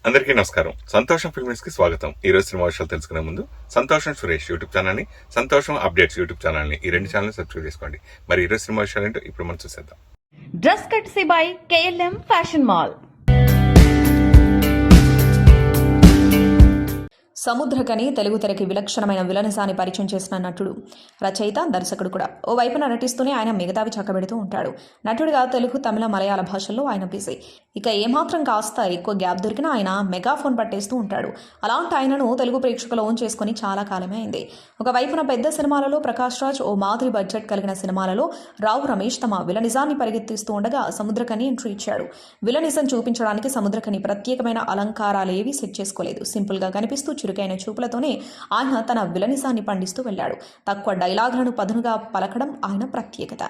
అందరికీ నమస్కారం. సంతోషం ఫిల్మ్స్ కి స్వాగతం. ఈ రోజు సినిమా విషయాలు తెలుసుకునే ముందు సంతోషం సురేష్ యూట్యూబ్ ఛానల్ ని, సంతోషం అప్డేట్స్ యూట్యూబ్ ఛానల్ ని, ఈ రెండు ఛానల్ సబ్స్క్రైబ్ చేసుకోండి. మరి ఈ రోజు సినిమా విషయాలు ఏంటో ఇప్పుడు మనం చూసేద్దాం. Dress courtesy by KLM fashion mall. Samuthirakani Telugu తెరకి విలక్షణమైన విలనిజాన్ని పరిచయం చేసిన నటుడు, రచయిత, దర్శకుడు కూడా. ఓ వైపున నటిస్తూనే ఆయన మిగతావి చక్కబెడుతూ ఉంటాడు. నటుడిగా తెలుగు, తమిళ, మలయాళ భాషల్లో ఆయన బిజీ. ఇక ఏమాత్రం కాస్త ఎక్కువ గ్యాప్ దొరికినా ఆయన మెగాఫోన్ పట్టేస్తూ ఉంటాడు. అలాంటి ఆయనను తెలుగు ప్రేక్షకులు ఓన్ చేసుకుని చాలా కాలమే అయింది. ఒక వైపున పెద్ద సినిమాలలో ప్రకాష్ రాజ్, ఓ మాదిరి బడ్జెట్ కలిగిన సినిమాలలో రావు రమేష్ తమ విలనిజాన్ని పరిగెత్తిస్తూ ఉండగా సముద్రకని ఎంట్రీ ఇచ్చాడు. విలనిజం చూపించడానికి సముద్రకని ప్రత్యేకమైన అలంకారాలేవి సెట్ చేసుకోలేదు. సింపుల్ గా కనిపిస్తూ చురుకైన చూపులతోనే ఆయన తన విలనిజాన్ని పండిస్తూ వెళ్ళాడు. తక్కువ డైలాగులను పదునుగా పలకడం ఆయన ప్రత్యేకత.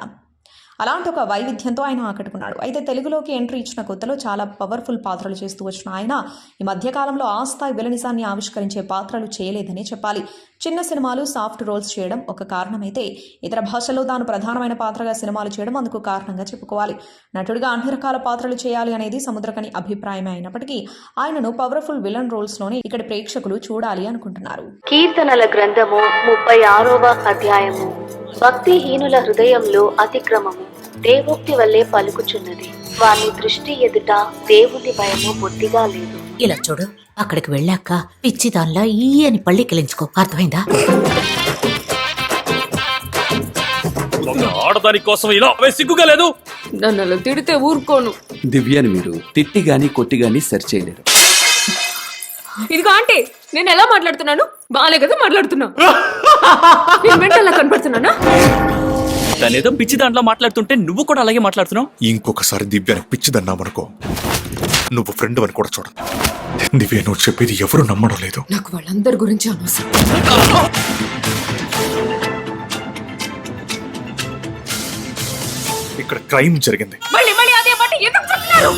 అలాంటి ఒక వైవిధ్యంతో ఆయన ఆకట్టుకున్నాడు. అయితే తెలుగులోకి ఎంట్రీ ఇచ్చిన కొత్తలో చాలా పవర్ఫుల్ పాత్రలు చేస్తూ వచ్చిన ఆయన ఈ మధ్యకాలంలో ఆ స్థాయి విలనిజాన్ని ఆవిష్కరించే పాత్రలు చేయలేదనే చెప్పాలి. చిన్న సినిమాలు, సాఫ్ట్ రోల్స్ చేయడం ఒక కారణమైతే ఇతర భాషల్లో తాను ప్రధానమైన పాత్రగా సినిమాలు చేయడం అందుకు కారణంగా చెప్పుకోవాలి. నటుడిగా అన్ని రకాల పాత్రలు చేయాలి అనేది సముద్రకని అభిప్రాయమే అయినప్పటికీ ఆయనను పవర్ఫుల్ విలన్ రోల్స్లోనే ఇక్కడి ప్రేక్షకులు చూడాలి అనుకుంటున్నారు. కీర్తనల గ్రంథము 36వ అధ్యాయము. భక్తిహీనుల హృదయంలో అతిక్రమము దేవోక్తి వల్లే పలుకుచున్నది. వాని దృష్టి ఎదుట దేవుని భయము బొత్తిగా లేదు. ఇలా చూడు, అక్కడికి వెళ్ళాక పిచ్చి దానిలా ఈ అని పళ్ళికిలించుకో, అర్థమైందా? ఆడదాని కోసం ఇలా సిగ్గుగా లేదు. నన్ను అలా తిడితే ఊరుకోను. దివ్యాని మీరు తిట్టి గాని కొట్టి గాని సరి చేయలేరు. ఇదిగో ఆంటీ, నేను ఎలా మాట్లాడుతున్నాను? బాగానే కదా మాట్లాడుతున్నా. నేను వెంటలా కనపడుతున్నానా? తనేదో పిచ్చి దాంట్లో మాట్లాడుతుంటే నువ్వు కూడా అలాగే మాట్లాడుతున్నావు. ఇంకొకసారి దివ్యాని పిచ్చిదన్నామనుకో, నువ్వు ఫ్రెండ్ అని కూడా చూడదు. దివ్య, నువ్వు చెప్పేది ఎవరు నమ్మడం లేదు. నాకు వాళ్ళందరి గురించి అనవసరం. ఇక్కడ క్రైమ్ జరిగింది. మళ్ళీ మళ్ళీ అదే మాట ఎందుకు చెప్తున్నారు?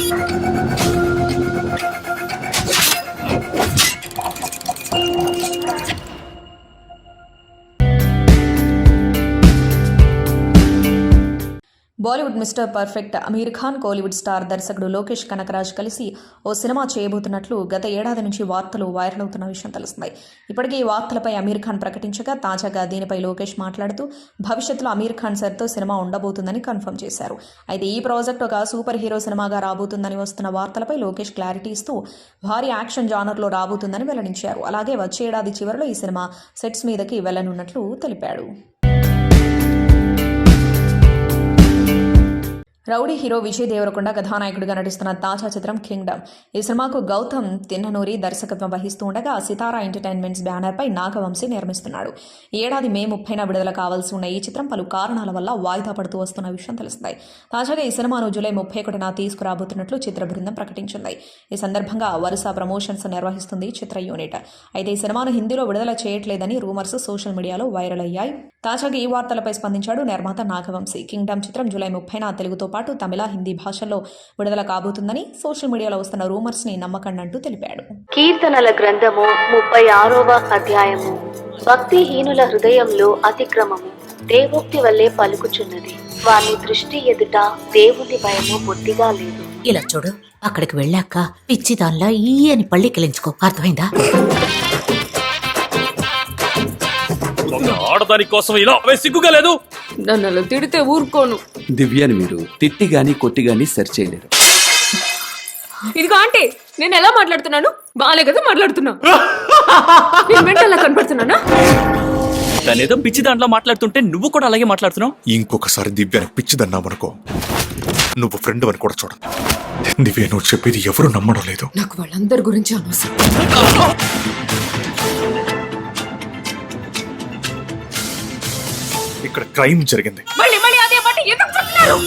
Bollywood mister perfect Aamir Khan, Kollywood star దర్శకుడు లోకేష్ కనకరాజ్ కలిసి ఓ సినిమా చేయబోతున్నట్లు గత ఏడాది నుంచి వార్తలు వైరల్ అవుతున్న విషయం తెలుస్తుంది. ఇప్పటికీ ఈ వార్తలపై అమీర్ ఖాన్ ప్రకటించగా తాజాగా దీనిపై లోకేష్ మాట్లాడుతూ భవిష్యత్తులో అమీర్ ఖాన్ సర్తో సినిమా ఉండబోతుందని కన్ఫర్మ్ చేశారు. అయితే ఈ ప్రాజెక్ట్ ఒక సూపర్ హీరో సినిమాగా రాబోతుందని వస్తున్న వార్తలపై లోకేష్ క్లారిటీ ఇస్తూ భారీ యాక్షన్ జానర్లో రాబోతుందని వెల్లడించారు. అలాగే వచ్చే ఏడాది చివరిలో ఈ సినిమా సెట్స్ మీదకి వెళ్లనున్నట్లు తెలిపాడు. రౌడీ హీరో విజయ్ దేవరకొండ కథానాయకుడిగా నటిస్తున్న తాజా చిత్రం కింగ్డమ్. ఈ సినిమాకు గౌతమ్ తిన్ననూరి దర్శకత్వం వహిస్తూ ఉండగా సితారా ఎంటర్టైన్మెంట్స్ బ్యానర్పై నాగవంశీ నిర్మిస్తున్నాడు. ఈ ఏడాది మే 30న విడుదల కావాల్సి ఉన్న ఈ చిత్రం పలు కారణాల వల్ల వాయిదా పడుతూ వస్తున్న విషయం తెలుస్తుంది. తాజాగా ఈ సినిమాను జూలై 31న తీసుకురాబోతున్నట్లు చిత్ర బృందం ప్రకటించింది. ఈ సందర్భంగా వరుస ప్రమోషన్స్ నిర్వహిస్తుంది చిత్ర యూనిట్. అయితే ఈ సినిమాను హిందీలో విడుదల చేయట్లేదని రూమర్స్ సోషల్ మీడియాలో వైరల్ అయ్యాయి. తాజాగా ఈ వార్తలపై స్పందించాడు నిర్మాత నాగవంశీ. కింగ్డమ్ చిత్రం జూలై 30న తెలుగుతో పాటు తమిళ, హిందీ భాషల్లో విడుదల కాబోతుందని సోషల్ మీడియాలో వస్తున్న రూమర్స్ ని నమ్మకండి అంటూ తెలిపాడు. కీర్తనల గ్రంథము 36వ అధ్యాయము. భక్తిహీనుల హృదయంలో అతిక్రమము దేవోక్తి వల్లే పలుకుచున్నది. వాని దృష్టి ఎదుట దేవుని భయము బొత్తిగా లేదు. ఇలా చూడు, అక్కడికి వెళ్ళాక పిచ్చి దానిలా ఈ అని పళ్ళికిలించుకో, అర్థమైందా? ఆడదాని కోసం ఇలా సిగ్గుగా లేదు. నన్ను అలా తిడితే ఊరుకోను. దివ్యాని మీరు తిట్టి గాని కొట్టి గాని సరి చేయలేరు. ఇదిగో ఆంటీ, నేను ఎలా మాట్లాడుతున్నాను? బాగానే కదా మాట్లాడుతున్నా. నేను వెంటలా కనపడుతున్నానా? తనేదో పిచ్చి దాంట్లో మాట్లాడుతుంటే నువ్వు కూడా అలాగే మాట్లాడుతున్నావు. ఇంకొకసారి దివ్యాని పిచ్చిదన్నామనుకో, నువ్వు ఫ్రెండ్ అని కూడా చూడదు. దివ్య, నువ్వు చెప్పేది ఎవరు నమ్మడం లేదు. నాకు వాళ్ళందరి గురించి అనవసరం. ఇక్కడ క్రైమ్ జరిగింది. మళ్ళీ మళ్ళీ అదే మాట ఎందుకు చెప్తున్నారు?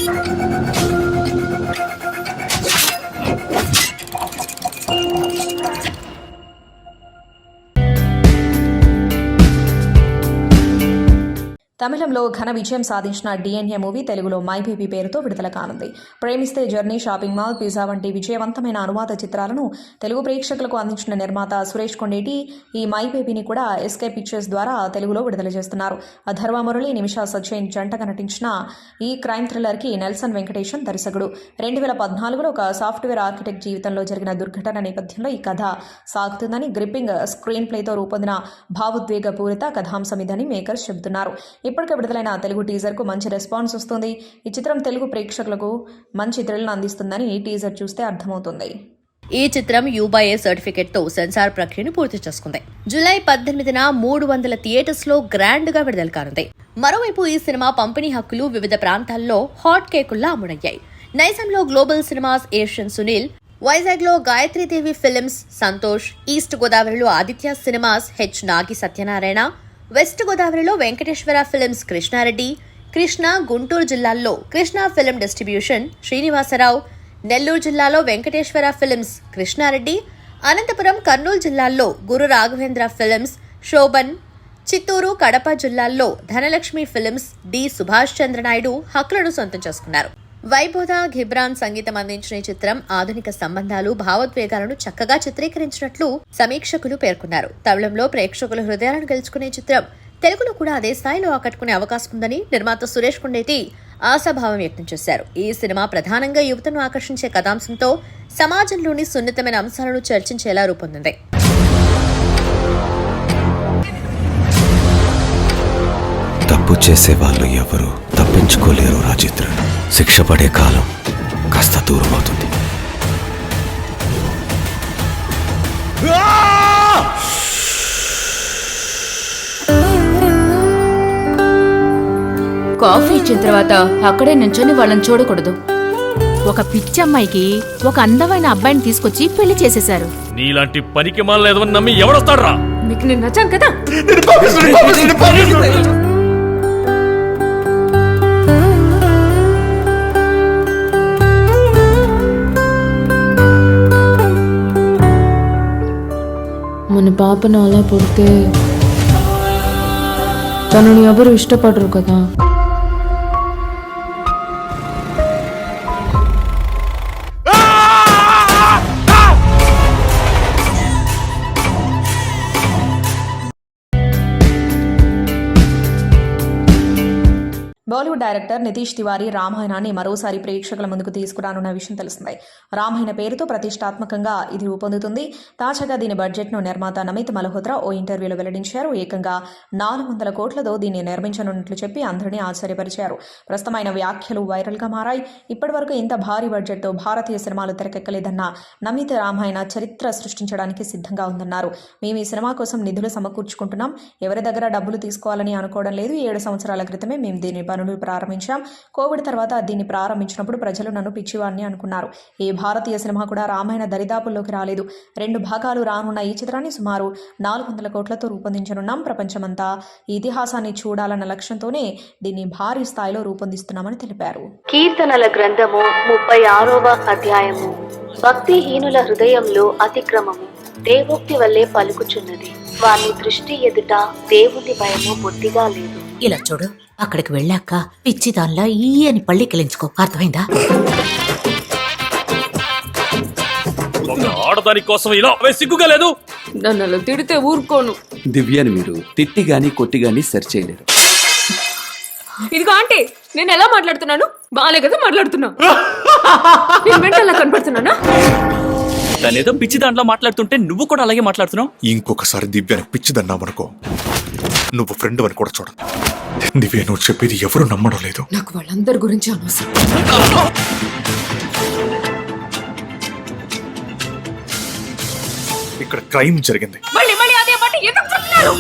తమిళంలో ఘన విజయం సాధించిన DNA మూవీ తెలుగులో మై బేబీ పేరుతో విడుదల కానుంది. ప్రేమిస్తే జర్నీ, షాపింగ్ మాల్, పిజ్జా వంటి విజయవంతమైన అనువాద చిత్రాలను తెలుగు ప్రేక్షకులకు అందించిన నిర్మాత సురేష్ కొండేటి ఈ మై బేబీని కూడా SK పిక్చర్స్ ద్వారా తెలుగులో విడుదల చేస్తున్నారు. అథర్వ మురళి, నిమిషా సచైన్ జంటగా నటించిన ఈ క్రైమ్ థ్రిల్లర్కి నెల్సన్ వెంకటేశన్ దర్శకుడు. 2014లో ఒక సాఫ్ట్వేర్ ఆర్కిటెక్ట్ జీవితంలో జరిగిన దుర్ఘటన నేపథ్యంలో ఈ కథ సాగుతుందని, గ్రిప్పింగ్ స్క్రీన్ ప్లేతో రూపొందిన భావోద్వేగపూరిత కథాంశం ఇదని మేకర్స్ చెబుతున్నారు. ఇప్పటికే విడుదలైన తెలుగు టీజర్కు మంచి రెస్పాన్స్ వస్తుంది. ఈ చిత్రం తెలుగు ప్రేక్షకులకు మంచి థ్రిల్ను అందిస్తుందని ఈ టీజర్ చూస్తే అర్థమవుతుంది. ఈ చిత్రం U/A సర్టిఫికెట్తో సెన్సార్ ప్రక్రియను పూర్తి చేసుకుంది. జూలై 18న 300 థియేటర్స్లో గ్రాండ్గా విడుదల కానుంది. మరోవైపు ఈ సినిమా పంపిణీ హక్కులు వివిధ ప్రాంతాల్లో హాట్ కేకుల్లా అమ్ముడయ్యాయి. నైజాంలో గ్లోబల్ సినిమాస్ ఏషియన్ సునీల్, వైజాగ్లో గాయత్రీదేవి ఫిల్మ్స్ సంతోష్, ఈస్ట్ గోదావరిలో Aditya cinemas H Nagi Satyanarayana, west గోదావరిలో వెంకటేశ్వర ఫిల్మ్స్ కృష్ణారెడ్డి, కృష్ణ గుంటూరు జిల్లాల్లో కృష్ణ ఫిల్మ్ డిస్ట్రిబ్యూషన్ శ్రీనివాసరావు, నెల్లూరు జిల్లాలో వెంకటేశ్వర ఫిల్మ్స్ కృష్ణారెడ్డి, అనంతపురం కర్నూలు జిల్లాల్లో గురు రాఘవేంద్ర ఫిల్మ్స్ శోభన్, చిత్తూరు కడప జిల్లాల్లో ధనలక్ష్మి ఫిల్మ్స్ డి సుభాష్ చంద్రనాయుడు హక్కులను సొంతం చేసుకున్నారు. వైబోధ ఘిబ్రాన్ సంగీతం అందించిన ఈ చిత్రం ఆధునిక సంబంధాలు, భావోద్వేగాలను చక్కగా చిత్రీకరించినట్లు సమీక్షకులు పేర్కొన్నారు. తమిళంలో ప్రేక్షకుల హృదయాలను గెలుచుకునే చిత్రం తెలుగులో కూడా అదే స్థాయిలో ఆకట్టుకునే అవకాశం ఉందని నిర్మాత సురేష్ కొండేటి ఆశాభావం వ్యక్తం చేశారు. ఈ సినిమా ప్రధానంగా యువతను ఆకర్షించే కథాంశంతో సమాజంలోని సున్నితమైన అంశాలను చర్చించేలా రూపొందింది. తప్పు చేసే వాళ్ళు ఎవరు తప్పించుకోలేరు రాజేంద్ర. శిక్ష పడే కాలం కాస్త దూరం అవుతుంది. కాఫీ ఇచ్చిన తర్వాత అక్కడే నుంచొని వాళ్ళని చూడకూడదు. ఒక పిచ్చి అమ్మాయికి ఒక అందమైన అబ్బాయిని తీసుకొచ్చి పెళ్లి చేసేశారు. నీలాంటి పనికి మాల ఏదైనా నమ్మి ఎవడొస్తాడ్రా? మీకు నేను నచ్చాను కదా. మన పాపను అలా పుడితే తనని ఎవరు ఇష్టపడరు కదా. బాలీవుడ్ డైరెక్టర్ నితీష్ తివారీ రామాయణాన్ని మరోసారి ప్రేక్షకుల ముందుకు తీసుకురానున్న విషయం తెలిసిందే. రామాయణ పేరుతో ప్రతిష్టాత్మకంగా ఇది రూపొందుతుంది. తాజాగా దీని బడ్జెట్ను నిర్మాత నమిత్ మల్హోత్రా ఓ ఇంటర్వ్యూలో వెల్లడించారు. ఏకంగా 400 కోట్లతో దీన్ని నిర్మించనున్నట్లు చెప్పి అందరినీ ఆశ్చర్యపరిచారు. ప్రస్తుతం ఆయన వ్యాఖ్యలు వైరల్గా మారాయి. ఇప్పటివరకు ఇంత భారీ బడ్జెట్తో భారతీయ సినిమాలు తెరకెక్కలేదన్న నమిత్ రామాయణ చరిత్ర సృష్టించడానికి సిద్ధంగా ఉందన్నారు. మేము ఈ సినిమా కోసం నిధులు సమకూర్చుకుంటున్నాం. ఎవరి దగ్గర డబ్బులు తీసుకోవాలని అనుకోవడం లేదు. 7 సంవత్సరాల క్రితమే మేము దీని పనులు ప్రారంభించాం. కోవిడ్ తర్వాత దీన్ని ప్రారంభించినప్పుడు ప్రజలు నన్ను పిచ్చివాడిని అనుకున్నారు. ఏ భారతీయ సినిమా కూడా రామాయణ దరిదాపుల్లోకి రాలేదు. 2 భాగాలు రానున్న ఈ చిత్రాన్ని సుమారు 400 కోట్లతో రూపొందించనున్నాం. ప్రపంచమంతా ఈ ఇతిహాసాన్ని చూడాలన్న లక్ష్యంతోనే దీన్ని భారీ స్థాయిలో రూపొందిస్తున్నామని తెలిపారు. కీర్తనల గ్రంథము 36వ అధ్యాయము. భక్తిహీనుల హృదయంలో అతిక్రమము దేవోక్తి వల్లే పలుకుచున్నది. వారి దృష్టి ఎదుట దేవుని భయము బొత్తిగా లేదు. ఇలా చూడు, అక్కడికి వెళ్ళాక పిచ్చి దానిలా ఈ అని పళ్ళికిలించుకో. అర్థమైందా? ఆడదాని కోసం ఇలా సిగ్గుగా లేదు. నన్ను అలా తిడితే ఊరుకోను. దివ్యాని మీరు తిట్టి గాని కొట్టి గాని సెర్చ్ చేయలేరు. ఇదిగో ఆంటీ, నేను ఎలా మాట్లాడుతున్నాను? బాగాలే కదా మాట్లాడుతున్నా. నేను మెంటల్లా కనపడుతున్నానా? తనేదో పిచ్చి దాంట్లో మాట్లాడుతుంటే నువ్వు కూడా అలాగే మాట్లాడుతున్నావు. ఇంకొకసారి దివ్యాని పిచ్చిదన్నామనుకో, నువ్వు ఫ్రెండ్ అని కూడా చూడదు. దివ్య నువ్వు చెప్పేది ఎవరు నమ్మడం లేదు. నాకు వాళ్ళందరి గురించి అనవసరం. ఇక్కడ క్రైమ్ జరిగింది. మళ్ళీ మళ్ళీ అదే మాట ఎందుకు చెప్తున్నారు?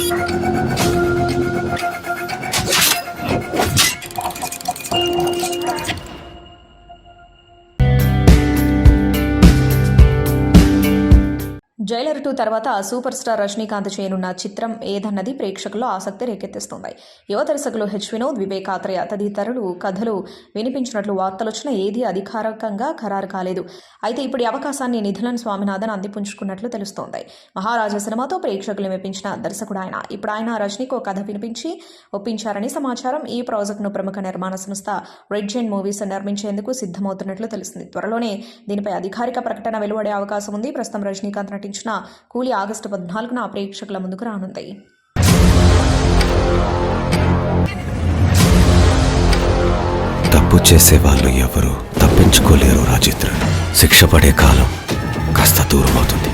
జైలర్ 2 తర్వాత సూపర్ స్టార్ రజనీకాంత్ చేయనున్న చిత్రం ఏదన్నది ప్రేక్షకుల్లో ఆసక్తి రేకెత్తిస్తుంది. యువ దర్శకులు హెచ్ వినోద్, వివేక్ ఆత్రేయ తదితరులు కథలు వినిపించినట్లు వార్తలొచ్చినా ఏదీ అధికారికంగా ఖరారు కాలేదు. అయితే ఇప్పుడు ఈ అవకాశాన్ని నిధులన్ స్వామినాథన్ అందిపుంచుకున్నట్లు తెలుస్తోంది. మహారాజా సినిమాతో ప్రేక్షకులు మెప్పించిన దర్శకుడు ఆయన. ఇప్పుడు ఆయన రజనీకి కథ వినిపించి ఒప్పించారని సమాచారం. ఈ ప్రాజెక్టును ప్రముఖ నిర్మాణ సంస్థ రెడ్ జైన్ మూవీస్ నిర్మించేందుకు సిద్ధమవుతున్నట్లు తెలిసింది. త్వరలోనే దీనిపై అధికారిక ప్రకటన వెలువడే అవకాశం ఉంది. ప్రస్తుతం రజనీకాంత్ నటించిన కూలీ ఆగస్టు 14న ప్రేక్షకుల ముందుకు రానుంది. తప్పు చేసే వాళ్ళు ఎవరు తప్పించుకోలేరు రాజిత్ర. శిక్ష పడే కాలం కాస్త దూరం అవుతుంది.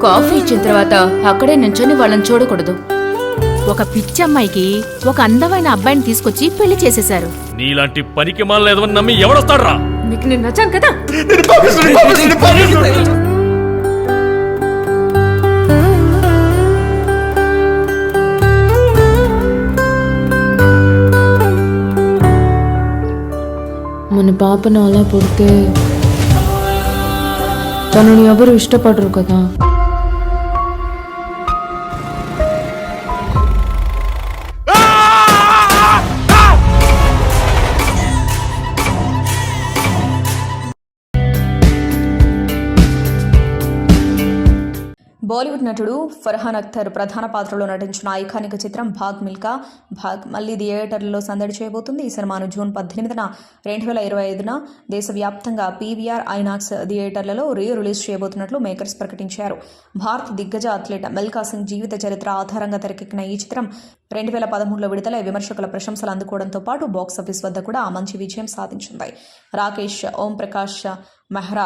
కాఫీ ఇచ్చిన తర్వాత అక్కడే నించొని వాళ్ళని చూడకూడదు. ఒక పిచ్చమ్మాయికి ఒక అందమైన అబ్బాయిని తీసుకొచ్చి పెళ్లి చేసేశారు. నీలాంటి పనికి మాలేదో నమ్మి ఎవడొస్తాడ్రా? మీకు నేను నచ్చాను కదా. మన పాపను అలా పుడితే తనని ఎవరు ఇష్టపడరు కదా. బాలీవుడ్ నటుడు ఫర్హాన్ అఖ్తర్ ప్రధాన పాత్రలో నటించిన ఐకానిక్ చిత్రం భాగ్ మిల్కా భాగ్ మళ్లీ థియేటర్లలో సందడి చేయబోతుంది. ఈ సినిమాను జూన్ 18న 2025న దేశవ్యాప్తంగా పీవీఆర్ ఐనాక్స్ థియేటర్లలో రిలీజ్ చేయబోతున్నట్లు మేకర్స్ ప్రకటించారు. భారత దిగ్గజ అథ్లెట్ మిల్కా సింగ్ జీవిత చరిత్ర ఆధారంగా తెరకెక్కిన ఈ చిత్రం 2013లో విడుదలై విమర్శకుల ప్రశంసలు అందుకోవడంతో పాటు బాక్సాఫీస్ వద్ద కూడా మంచి విజయం సాధించింది. రాకేష్ ఓం ప్రకాష్ మెహ్రా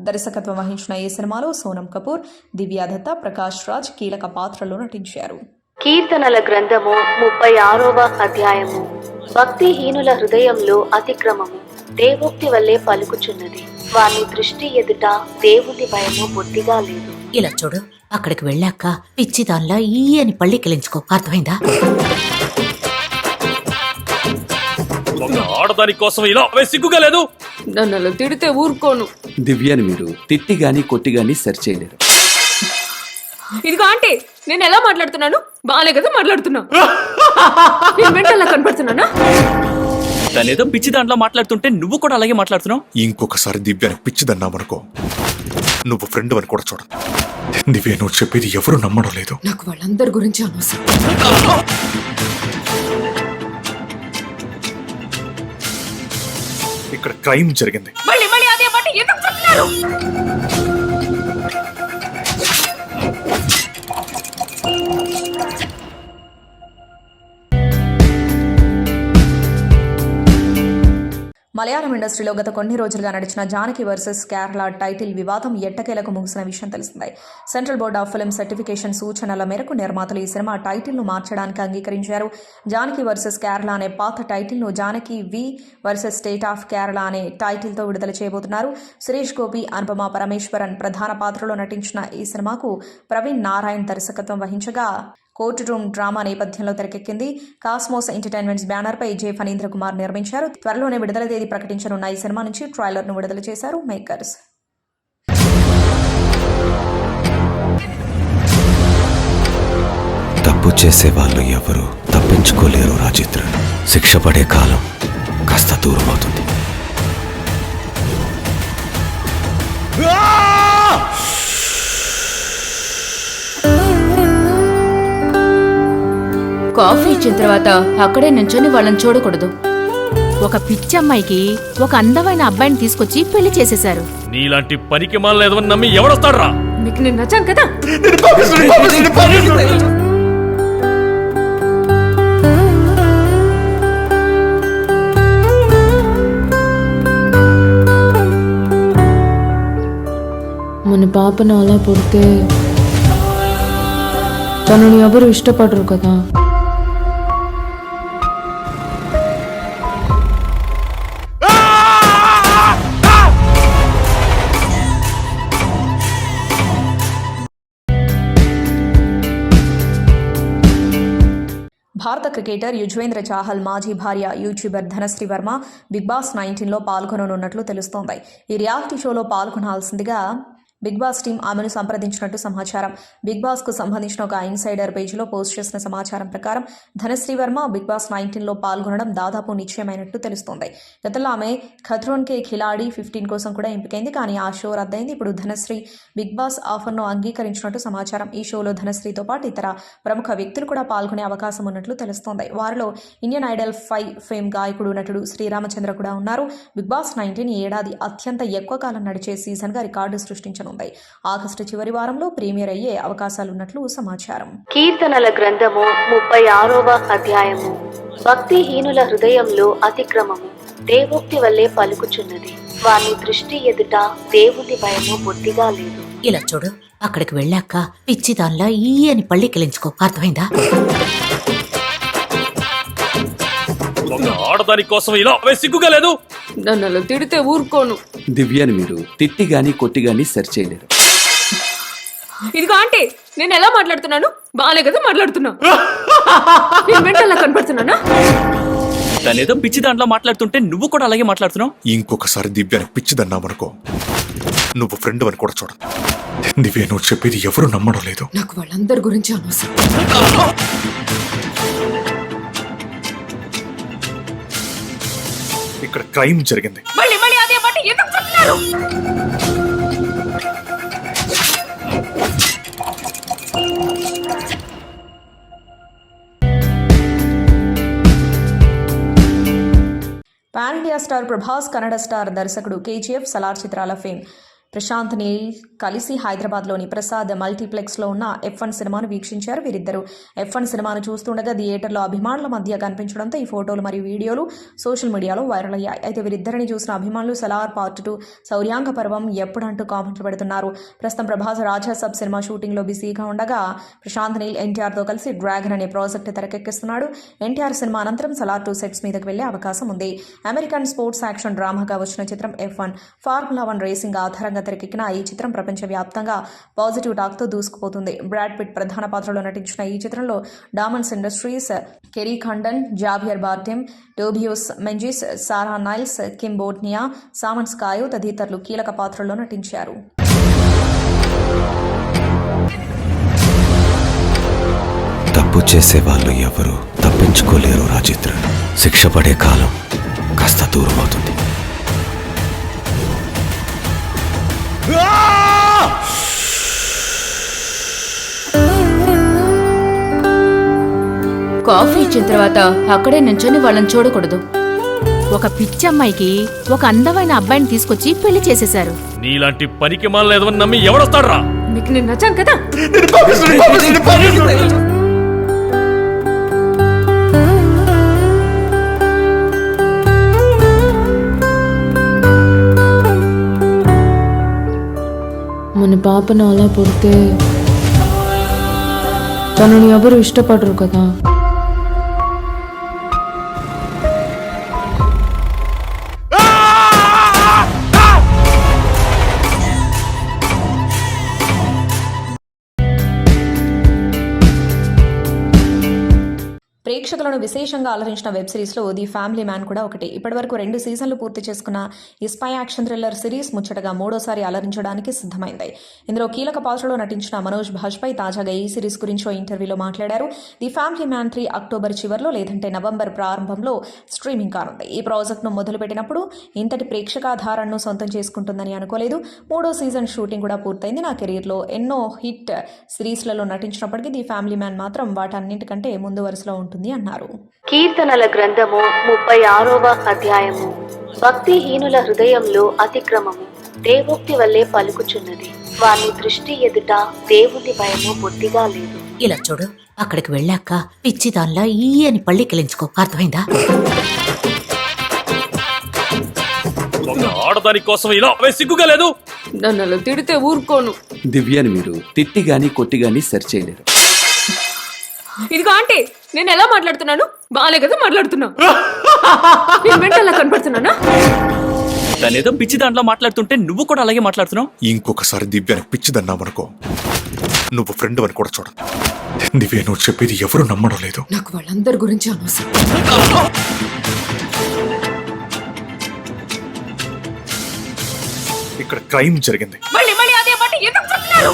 దర్శకత్వం వహించిన ఈ సినిమాలో సోనం కపూర్, దివ్యా దత్తా, ప్రకాష్ రాజ్ కీలక పాత్రలో నటించారు. కీర్తనల గ్రంథము 36వ అధ్యాయము. భక్తిహీనుల హృదయంలో అతిక్రమము దేవోక్తి వల్లే పలుకుచున్నది. వాని దృష్టి ఎదుట దేవుని భయము బొత్తిగా లేదు. ఇలా చూడు, అక్కడికి వెళ్ళాక పిచ్చి దానిలా ఈ అని పళ్ళికిలించుకో. అర్థమైందా? ఒక ఆడదాని కోసం ఇలా సిగ్గుగా లేదు. నన్ను అలా తిడితే ఊరుకోను. దివ్యాని మీరు తిట్టి గాని కొట్టి గాని సరి చేయలేరు. ఇదిగో ఆంటీ, నేను ఎలా మాట్లాడుతున్నాను? బాగానే కదా మాట్లాడుతున్నా. నేను మెంటల్లా కనపడుతున్నానా? తనేదో పిచ్చి దాంట్లో మాట్లాడుతుంటే నువ్వు కూడా అలాగే మాట్లాడుతున్నావు. ఇంకొకసారి దివ్యాని పిచ్చిదన్నామనుకో, నువ్వు ఫ్రెండ్ అని కూడా చూడదు. దివ్య నువ్వు చెప్పేది ఎవరు నమ్మడం లేదు. నాకు వాళ్ళందరి గురించి అనవసరం. ఇక్కడ క్రైమ్ జరిగింది. మళ్ళీ మళ్ళీ అదే మాట ఎందుకు చెప్తున్నారు? మలయాళం ఇండస్ట్రీలో గత కొన్ని రోజులుగా నడిచిన జానకి వర్సెస్ కేరళ టైటిల్ వివాదం ఎట్టకేలకు ముగిసిన విషయం తెలిసిందే. Central board of film certification సూచనల మేరకు నిర్మాతలు ఈ సినిమా టైటిల్ను మార్చడానికి అంగీకరించారు. జానకి వర్సెస్ కేరళ అనే పాత టైటిల్ను జానకి వి వర్సెస్ స్టేట్ ఆఫ్ కేరళ అనే టైటిల్తో విడుదల చేయబోతున్నారు. సురేష్ గోపి, అనుపమ పరమేశ్వరన్ ప్రధాన పాత్రలో నటించిన ఈ సినిమాకు ప్రవీణ్ నారాయణ్ దర్శకత్వం వహించగా కోర్టు రూమ్ డ్రామా నేపథ్యంలో తెరకెక్కింది. కాస్మోస్ ఎంటర్టైన్మెంట్స్ బ్యానర్ పై జే ఫణీంద్ర కుమార్ నిర్మించారు. త్వరలోనే విడుదల తేదీ ప్రకటించనున్న ఈ సినిమా నుంచి ట్రైలర్ ను విడుదల చేశారు మేకర్స్. తప్పు చేసే వాళ్ళు ఎవరు తప్పించుకోలేరు రాజిత్ర. శిక్ష పడే కాలం కాస్త దూరం అవుతుంది. కాఫీ ఇచ్చిన తర్వాత అక్కడే నించొని వాళ్ళని చూడకూడదు. ఒక పిచ్చమ్మాయికి ఒక అందమైన అబ్బాయిని తీసుకొచ్చి పెళ్లి చేసేశారు. నీలాంటి పనికి మాలేదో నమ్మి ఎవడొస్తాడ్రా? మీకు నేను నచ్చాను కదా. మన పాపను అలా పుడితే తనని ఎవరు ఇష్టపడరు కదా. భారత క్రికెటర్ యుజ్వేంద్ర చాహల్ మాజీ భార్య YouTuber Dhanashree Verma big boss 19లో పాల్గొననున్నట్లు తెలుస్తోంది. ఈ రియాలిటీ షోలో పాల్గొనాల్సిందిగా బిగ్ బాస్ టీం ఆమెను సంప్రదించినట్టు సమాచారం. బిగ్ బాస్కు సంబంధించిన ఒక ఇన్సైడర్ పేజీలో పోస్ట్ చేసిన సమాచారం ప్రకారం ధనశ్రీ వర్మ బిగ్ బాస్ 19లో పాల్గొనడం దాదాపు నిశ్చయమైనట్టు తెలుస్తోంది. గతంలో ఆమె ఖత్రోన్ కే ఖిలాడి 15 కోసం కూడా ఎంపికైంది. కానీ ఆ షో రద్దయింది. ఇప్పుడు ధనశ్రీ బిగ్ బాస్ ఆఫర్ను అంగీకరించినట్టు సమాచారం. ఈ షోలో ధనశ్రీతో పాటు ఇతర ప్రముఖ వ్యక్తులు కూడా పాల్గొనే అవకాశం ఉన్నట్లు తెలుస్తోంది. వారిలో ఇండియన్ ఐడల్ 5 ఫేమ్ గాయకుడు నటుడు శ్రీరామచంద్ర కూడా ఉన్నారు. బిగ్ బాస్ 19 ఈ ఏడాది అత్యంత ఎక్కువ కాలం నడిచే సీజన్గా రికార్డు సృష్టించనుంది. ఆగస్టు చివరి వారంలో ప్రీమియర్ అయ్యే అవకాశాలున్నట్లు సమాచారం. కీర్తనల గ్రంథము 36వ అధ్యాయము. భక్తిహీనుల హృదయంలో అతిక్రమము దేవోక్తి వల్లే పలుకుచున్నది. వాని దృష్టి ఎదుట దేవుని భయము బొత్తిగా లేదు. ఇలా చూడు, అక్కడికి వెళ్ళాక పిచ్చి దానిలా ఈ అని పళ్ళికిలించుకో. అర్థమైందా? ఆడదాని కోసం ఇలా సిగ్గుగా లేదు. నన్ను అలా తిడితే ఊరుకోను. దివ్యాని మీరు తిట్టి గాని కొట్టి గాని సరి చేయలేరు. ఇదిగో ఆంటీ, నేను ఎలా మాట్లాడుతున్నాను? బాగానే కదా మాట్లాడుతున్నా. నేను మెంటల్లా కనపడుతున్నానా? తనేదో పిచ్చి దాంట్లో మాట్లాడుతుంటే నువ్వు కూడా అలాగే మాట్లాడుతున్నావు. ఇంకొకసారి దివ్యాని పిచ్చిదన్నామనుకో, నువ్వు ఫ్రెండ్ అని కూడా చూడదు. దివ్య నువ్వు చెప్పేది ఎవరు నమ్మడం లేదు. నాకు వాళ్ళందరి గురించి అనవసరం. ఇక్కడ క్రైమ్ జరిగింది. మళ్ళీ మళ్ళీ అదే మాట ఎందుకు చెప్తున్నారు? Pan India star Prabhas, Kannada star దర్శకుడు కేజీఎఫ్, సలార్ చిత్రాల ఫేమ్ ప్రశాంత్ నీల్ కలిసి హైదరాబాద్లోని ప్రసాద్ మల్టీప్లెక్స్లో ఉన్న F1 సినిమాను వీక్షించారు. వీరిద్దరూ F1 సినిమాను చూస్తుండగా థియేటర్లో అభిమానుల మధ్య కనిపించడంతో ఈ ఫోటోలు మరియు వీడియోలు సోషల్ మీడియాలో వైరల్ అయ్యాయి. అయితే వీరిద్దరిని చూసిన అభిమానులు సలార్ పార్ట్ 2 శౌర్యాంగ పర్వం ఎప్పుడంటూ కామెంట్లు పెడుతున్నారు. ప్రస్తుతం ప్రభాస్ రాజాసబ్ సినిమా షూటింగ్లో బిజీగా ఉండగా ప్రశాంత్ నీల్ ఎన్టీఆర్తో కలిసి డ్రాగన్ అనే ప్రాజెక్టు తెరకెక్కిస్తున్నాడు. ఎన్టీఆర్ సినిమా అనంతరం సలార్ 2 సెట్స్ మీదకి వెళ్లే అవకాశం ఉంది. అమెరికన్ స్పోర్ట్స్ యాక్షన్ డ్రామాగా వచ్చిన చిత్రం F1 ఫార్ములా 1 రేసింగ్ ఆధారంగా తెరకెక్కిన ఈ చిత్రం ప్రపంచవ్యాప్తంగా పాజిటివ్ టాక్తో దూసుకుపోతుంది. బ్రాడ్ పిట్ ప్రధాన పాత్రలో నటించిన ఈ చిత్రంలో డామన్స్ ఇండస్ట్రీస్, కెరీ ఖండన్, జావియర్ బార్డెమ్, టోబియోస్ మెంజిస్, సారా నైల్స్, కిమ్ బోట్నియా, సామన్ స్కాయో తదితరులు కీలక పాత్రల్లో నటించారు. తప్పు చేసే వాళ్ళు ఎవరు తప్పించుకోలేరు రాజిత్ర. శిక్ష పడే కాలం కాస్త దూరం అవుతుంది. కాఫీ ఇచ్చిన తర్వాత అక్కడే నుంచొని వాళ్ళని చూడకూడదు. ఒక పిచ్చి అమ్మాయికి ఒక అందమైన అబ్బాయిని తీసుకొచ్చి పెళ్లి చేసేశారు. నీలాంటి పనికి మాలేదని నమ్మి ఎవడొస్తాడ్రా? మీకు నేను నచ్చాను కదా. మన పాపను అలా పుడితే తనని ఎవరు ఇష్టపడరు కదా. ప్రేక్షకులను విశేషంగా అలరించిన వెబ్ సిరీస్లో ది ఫ్యామిలీ మ్యాన్ కూడా ఒకటి. ఇప్పటివరకు 2 సీజన్లు పూర్తి చేసుకున్న ఈ స్పై యాక్షన్ థ్రిల్లర్ సిరీస్ ముచ్చటగా 3వసారి అలరించడానికి సిద్ధమైంది. ఇందులో కీలక పాత్రలో నటించిన మనోజ్ బాజ్పేయి తాజాగా ఈ సిరీస్ గురించి ఓ ఇంటర్వ్యూలో మాట్లాడారు. ది ఫ్యామిలీ మ్యాన్ 3 అక్టోబర్ చివరిలో లేదంటే నవంబర్ ప్రారంభంలో స్ట్రీమింగ్ కానుంది. ఈ ప్రాజెక్ట్ను మొదలుపెట్టినప్పుడు ఇంతటి ప్రేక్షకాధారణను సొంతం చేసుకుంటుందని అనుకోలేదు. 3వ సీజన్ షూటింగ్ కూడా పూర్తయింది. నా కెరీర్లో ఎన్నో హిట్ సిరీస్లలో నటించినప్పటికీ ది ఫ్యామిలీ మ్యాన్ మాత్రం వాటన్నింటికంటే ముందు వరుసలో ఉంటుంది అన్నారు. కీర్తనల గ్రంథము 36వ అధ్యాయము. భక్తిహీనుల హృదయంలో అతిక్రమము దేవోక్తి వల్లే పలుకుచున్నది. వాని దృష్టి ఎదుట దేవుని భయము బొత్తిగా లేదు. ఇలా చూడు, అక్కడికి వెళ్ళాక పిచ్చి దానిలా ఈ అని పళ్ళికిలించుకో. అర్థమైందా? ఆడదాని కోసం ఇలా సిగ్గుగా లేదు. నన్ను అలా తిడితే ఊరుకోను. దివ్యాని మీరు తిట్టి గాని కొట్టి గాని సరి చేయలేరు. ఇదిగో ఆంటీ, నేను ఎలా మాట్లాడుతున్నాను? బాగానే కదా మాట్లాడుతున్నా. నేను మెంటల్లా కనపడుతున్నానా? తనేదో పిచ్చి దాంట్లో మాట్లాడుతుంటే నువ్వు కూడా అలాగే మాట్లాడుతున్నావు. ఇంకొకసారి దివ్యాని పిచ్చిదన్నామనుకో, నువ్వు ఫ్రెండ్ అని కూడా చూడను. దివ్య నువ్వు చెప్పేది ఎవరు నమ్మడం లేదు. నాకు వాళ్ళందరి గురించి అనవసరం. ఇక్కడ క్రైమ్ జరిగింది. మళ్ళీ మళ్ళీ అదే మాట ఎందుకు చెప్తున్నారు?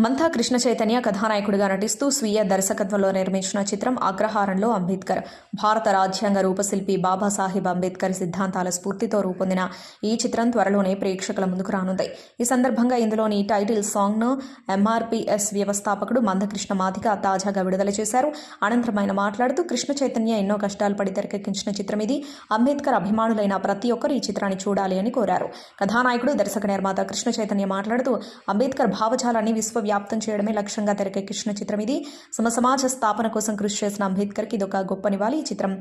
మంథా కృష్ణ చైతన్య కథానాయకుడిగా నటిస్తూ స్వీయ దర్శకత్వంలో నిర్మించిన చిత్రం అగ్రహారంలో అంబేద్కర్. భారత రాజ్యాంగ రూపశిల్పి బాబాసాహెబ్ అంబేద్కర్ సిద్ధాంతాల స్ఫూర్తితో రూపొందిన ఈ చిత్రం త్వరలోనే ప్రేక్షకుల ముందుకు రానుంది. ఈ సందర్భంగా ఇందులోని టైటిల్ సాంగ్ను ఎంఆర్పీఎస్ వ్యవస్థాపకుడు మందకృష్ణ మాదిగ తాజాగా విడుదల చేశారు. అనంతరం ఆయన మాట్లాడుతూ కృష్ణ చైతన్య ఎన్నో కష్టాలు పడి తెరకెక్కించిన చిత్రం ఇది. అంబేద్కర్ అభిమానులైన ప్రతి ఒక్కరు ఈ చిత్రాన్ని చూడాలి అని కోరారు. కథానాయకుడు దర్శక నిర్మాత కృష్ణ చైతన్య మాట్లాడుతూ అంబేద్కర్ భావజాలాన్ని వ్యాప్తం చేయడమే లక్ష్యంగా తెరకెక్కించిన చిత్రం ఇది. సమాజ స్థాపన కోసం కృషి చేసిన అంబేద్కర్కి ఇదొక గొప్ప నివాళి. ఈ చిత్రం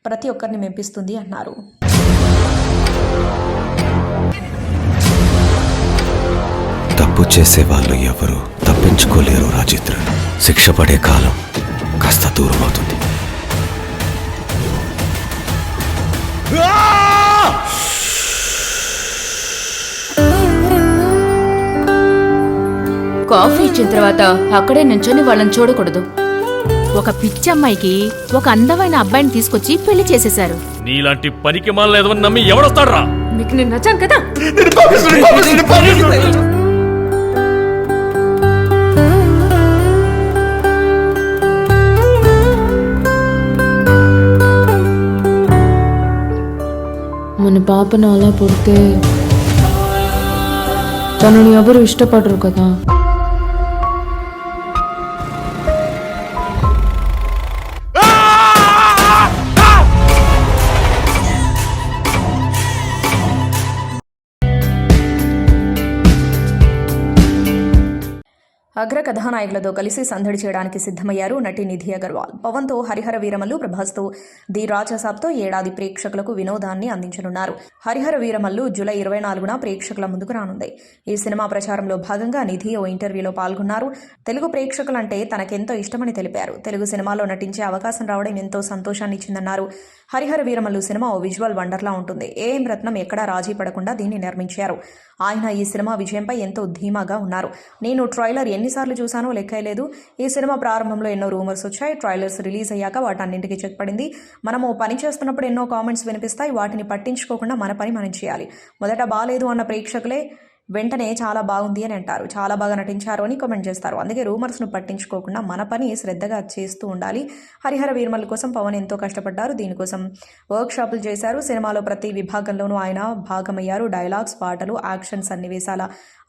ప్రతి ఒక్కరిని మెప్పిస్తుంది అన్నారు. తప్పు చేసే వాళ్ళు ఎవరు తప్పించుకోలేరు రాజేంద్ర. శిక్ష పడే కాలం కాస్త దూరం అవుతుంది. కాఫీ ఇచ్చిన తర్వాత అక్కడే నించొని వాళ్ళని చూడకూడదు. ఒక పిచ్చి అమ్మాయికి ఒక అందమైన అబ్బాయిని తీసుకొచ్చి పెళ్లి చేసేశారు. నీలాంటి పనికి మాల ఏదో నమ్మి ఎవడొస్తాడ్రా? మీకు నేను నచ్చాను కదా. మన పాపను అలా పుడితే తనని ఎవరు ఇష్టపడరు కదా. అగ్ర కథానాయకులతో కలిసి సందడి చేయడానికి సిద్ధమయ్యారు నటి నిధి అగర్వాల్. పవన్తో హరిహర వీరమల్లు, ప్రభాస్తో ది రాజాసాబ్తో ఏడాది ప్రేక్షకులకు వినోదాన్ని అందించనున్నారు. హరిహర వీరమల్లు జూలై 24న ప్రేక్షకుల ముందుకు రానుంది. ఈ సినిమా ప్రచారంలో భాగంగా నిధి ఓ ఇంటర్వ్యూలో పాల్గొన్నారు. తెలుగు ప్రేక్షకులంటే తనకెంతో ఇష్టమని తెలిపారు. తెలుగు సినిమాలో నటించే అవకాశం రావడం ఎంతో సంతోషాన్ని ఇచ్చిందన్నారు. హరిహర వీరమల్లు సినిమా ఓ విజువల్ వండర్లా ఉంటుంది. ఏఎం రత్నం ఎక్కడా రాజీ పడకుండా దీన్ని నిర్మించారు. ఆయన ఈ సినిమా విజయంపై ఎంతో ధీమాగా ఉన్నారు. నేను ట్రైలర్ ఎన్నిసార్లు చూశానో లెక్కలేదు. ఈ సినిమా ప్రారంభంలో ఎన్నో రూమర్స్ వచ్చాయి. ట్రైలర్స్ రిలీజ్ అయ్యాక వాటన్నింటికి చెక్ పడింది. మనము పని చేస్తున్నప్పుడు ఎన్నో కామెంట్స్ వినిపిస్తాయి. వాటిని పట్టించుకోకుండా మన పని మనం చేయాలి. మొదట బాలేదు అన్న ప్రేక్షకులే వెంటనే చాలా బాగుంది అని అంటారు. చాలా బాగా నటించారు అని కామెంట్ చేస్తారు. అందుకే రూమర్స్ను పట్టించుకోకుండా మన పని శ్రద్ధగా చేస్తూ ఉండాలి. హరిహర వీరమల్లు కోసం పవన్ ఎంతో కష్టపడ్డారు. దీనికోసం వర్క్షాపులు చేశారు. సినిమాలో ప్రతి విభాగంలోనూ ఆయన భాగమయ్యారు. డైలాగ్స్, పాటలు, యాక్షన్ సన్నివేశాల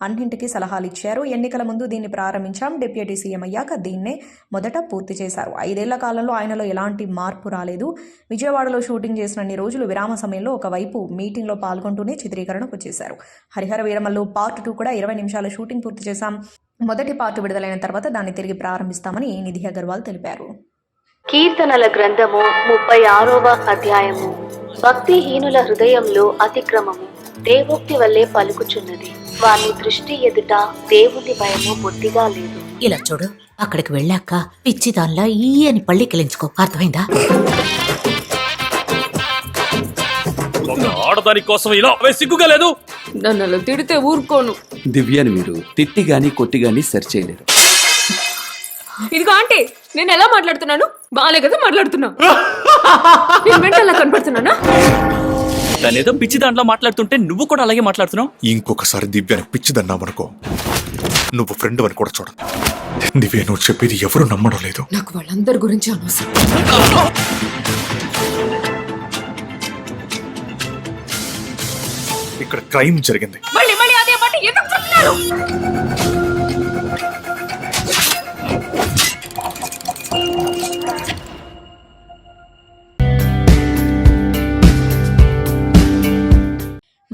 అన్నింటికీ సలహాలు ఇచ్చారు. ఎన్నికల ముందు దీన్ని ప్రారంభించాం. డిప్యూటీ సీఎం అయ్యాక దీన్నే మొదట పూర్తి చేశారు. 5 ఏళ్ల కాలంలో ఆయనలో ఎలాంటి మార్పు రాలేదు. విజయవాడలో షూటింగ్ చేసినన్ని రోజులు విరామ సమయంలో ఒకవైపు మీటింగ్లో పాల్గొంటూనే చిత్రీకరణకు వచ్చేశారు. హరిహర వీరమల్లు పార్ట్ 2 కూడా 20 నిమిషాల షూటింగ్ పూర్తి చేశాం. మొదటి పార్ట్ విడుదలైన తర్వాత దాన్ని తిరిగి ప్రారంభిస్తామని నిధి అగర్వాల్ తెలిపారు. కీర్తనల గ్రంథము 36వ అధ్యాయము. భక్తిహీనుల హృదయంలో అతిక్రమము దేవోక్తి వల్లే పలుకుచున్నది. వాని దృష్టి ఎదుట దేవుని భయము బొత్తిగా లేదు. ఇలా చూడు, అక్కడికి వెళ్ళాక పిచ్చి దానిలా ఈ అని పళ్ళికిలించుకో. అర్థమైందా? ఆడదాని కోసం ఇలా సిగ్గుగా లేదు. నన్ను అలా తిడితే ఊరుకోను. దివ్యాని మీరు తిట్టి గాని కొట్టి గాని సరి చేయలేరు. ఇదిగో ఆంటీ, నేను ఎలా మాట్లాడుతున్నాను? బాగాలే కదా మాట్లాడుతున్నా. నేను మెంటల్లా కనపడుతున్నానా? తనేదో పిచ్చి దాంట్లో మాట్లాడుతుంటే నువ్వు కూడా అలాగే మాట్లాడుతున్నావు. ఇంకొకసారి దివ్యాని పిచ్చిదన్నామనుకో, నువ్వు ఫ్రెండ్ అని కూడా చూడను. దివ్య నువ్వు చెప్పేది ఎవరు నమ్మడం లేదు. నాకు వాళ్ళందరి గురించి అనవసరం. ఇక్కడ క్రైమ్ జరిగింది. మళ్ళీ మళ్ళీ అదే మాట ఎందుకు చెప్తున్నారు?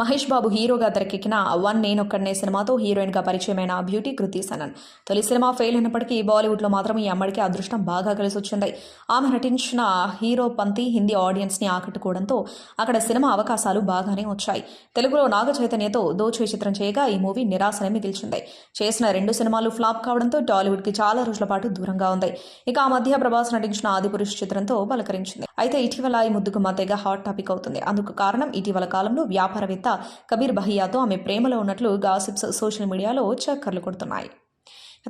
మహేష్ బాబు హీరోగా తెరకెక్కిన వన్ నేనొక్కడనే సినిమాతో హీరోయిన్గా పరిచయమైన బ్యూటీ కృతి సనన్. తొలి సినిమా ఫెయిల్ అయినప్పటికీ బాలీవుడ్లో మాత్రం ఈ అమ్మడికి అదృష్టం బాగా కలిసి వచ్చింది. ఆమె నటించిన హీరో పంతి హిందీ ఆడియన్స్ని ఆకట్టుకోవడంతో అక్కడ సినిమా అవకాశాలు బాగానే వచ్చాయి. తెలుగులో నాగ చైతన్యతో దోచే చిత్రం చేయగా ఈ మూవీ నిరాశనే మిగిల్చింది. చేసిన 2 సినిమాలు ఫ్లాప్ కావడంతో టాలీవుడ్కి చాలా రోజుల పాటు దూరంగా ఉంది. ఇక ఆ మధ్య ప్రభాస్ నటించిన ఆదిపురుష్ చిత్రంతో పలకరించింది. అయితే ఇటీవల ఈ ముద్దుగుమ్మ తెగ హాట్ టాపిక్ అవుతుంది. అందుకు కారణం ఇటీవల కాలంలో వ్యాపారవేత్త కబీర్ బహియాతో ఆమె ప్రేమలో ఉన్నట్లు గాసిప్స్ సోషల్ మీడియాలో చక్కర్లు కొడుతున్నాయి.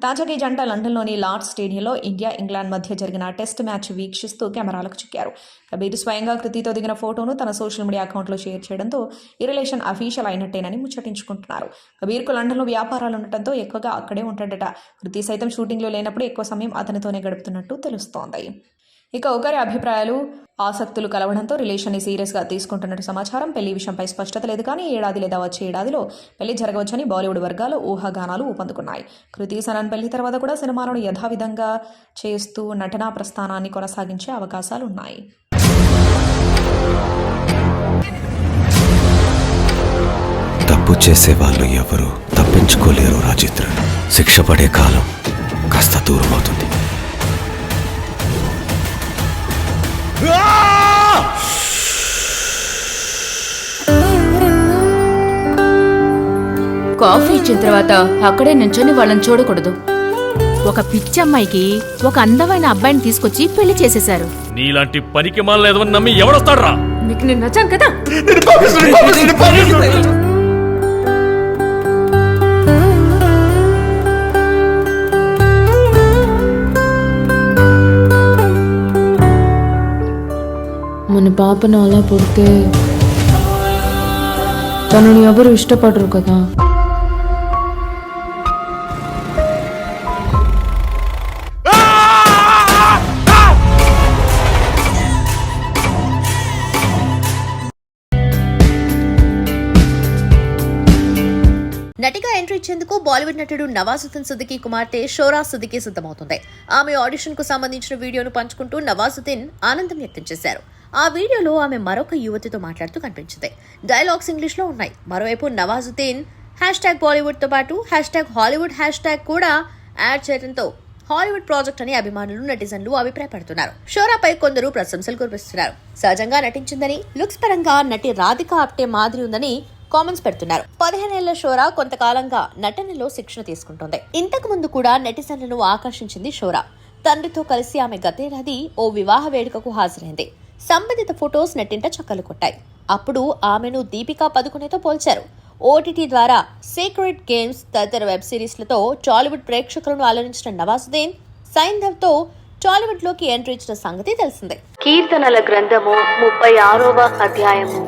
తాజాగా ఈ జంట లండన్లోని లార్డ్స్ స్టేడియంలో ఇండియా ఇంగ్లాండ్ మధ్య జరిగిన టెస్ట్ మ్యాచ్ వీక్షిస్తూ కెమెరాలకు చిక్కారు. కబీర్ స్వయంగా కృతితో దిగిన ఫోటోను తన సోషల్ మీడియా అకౌంట్లో షేర్ చేయడంతో ఈ రిలేషన్ అఫీషియల్ అయినట్టేనని ముచ్చటించుకుంటున్నారు. కబీర్కు లండన్లో వ్యాపారాలు ఉండటంతో ఎక్కువగా అక్కడే ఉంటాడట. కృతి సైతం షూటింగ్లో లేనప్పుడు ఎక్కువ సమయం అతనితోనే గడుపుతున్నట్టు తెలుస్తోంది. ఇక ఒకరి అభిప్రాయాలు ఆసక్తులు కలవడంతో రిలేషన్ని సీరియస్గా తీసుకుంటున్నట్టు సమాచారం. పెళ్లి విషయంపై స్పష్టత లేదు కానీ ఏడాది లేదా వచ్చే ఏడాదిలో పెళ్లి జరగవచ్చని బాలీవుడ్ వర్గాలు ఊహాగానాలు ఊపందుకున్నాయి. కృతి సనన్ పెళ్లి తర్వాత కూడా సినిమాలను యథావిధంగా చేస్తూ నటనా ప్రస్థానాన్ని కొనసాగించే అవకాశాలున్నాయి. తప్పు చేసే వాళ్ళు ఎవరు తప్పించుకోలేరు రాజిత్ర. శిక్ష పడే కాలం కాస్త దూరం అవుతుంది. కాఫీ ఇచ్చిన తర్వాత అక్కడే నుంచొని వాళ్ళని చూడకూడదు. ఒక పిచ్చమ్మాయికి ఒక అందమైన అబ్బాయిని తీసుకొచ్చి పెళ్లి చేసేశారు. నీలాంటి పనికి మాల లేదని నమ్మి ఎవడొస్తాడ్రా? మీకు నేను నచ్చాను కదా. మన పాపను అలా పుడితే తనని ఎవరు ఇష్టపడరు కదా. నటిగా ఎంట్రీ ఇచ్చేందుకు బాలీవుడ్ నటుడు నవాజుద్దీన్ సిద్దికీ కుమార్తె షోరా సిద్దికీ సిద్ధమవుతుంది. ఆమె ఆడిషన్ కు సంబంధించిన వీడియోను పంచుకుంటూ నవాజుద్దీన్ ఆనందం వ్యక్తం చేశారు. ఆ వీడియోలో ఆమె మరొక యువతితో మాట్లాడుతూ కనిపించింది. డైలాగ్స్ ఇంగ్లీష్ లో ఉన్నాయి. మరోవైపు నవాజుద్దీన్ #బాలీవుడ్ తో పాటు #హాలీవుడ్ హ్యాష్ కూడా యాడ్ చేయడంతో హాలీవుడ్ ప్రాజెక్ట్ అని అభిమానులు నెటిజన్లు అభిప్రాయపడుతున్నారు. షోరాపై కొందరు ప్రశంసలు కురిపిస్తున్నారు. సహజంగా నటించిందని, లుక్స్ పరంగా నటి రాధికా ఆప్టే మాదిరి ఉందని కామెంట్స్ పెడుతున్నారు. 15 ఏళ్ల షోరా కొంతకాలంగా నటనలో శిక్షణ తీసుకుంటోంది. ఇంతకు ముందు కూడా నెటిజన్లను ఆకర్షించింది షోరా. తండ్రితో కలిసి ఆమె గతేడాది ఓ వివాహ వేడుకకు హాజరైంది. సంబంధిత ఫొటోస్ నెట్టింట చక్కలు కొట్టాయి. అప్పుడు ఆమెను దీపికా పదుకునేతో పోల్చారు. ఓటీటీ ద్వారా సీక్రెట్ గేమ్స్ తదితర వెబ్ సిరీస్లతో టాలీవుడ్ ప్రేక్షకులను అలరించిన నవాజుద్దీన్ సైంధవ్తో టాలీవుడ్ లోకి ఎంట్రీ ఇచ్చిన సంగతి తెలిసిందే. కీర్తనల గ్రంథము 36వ అధ్యాయము.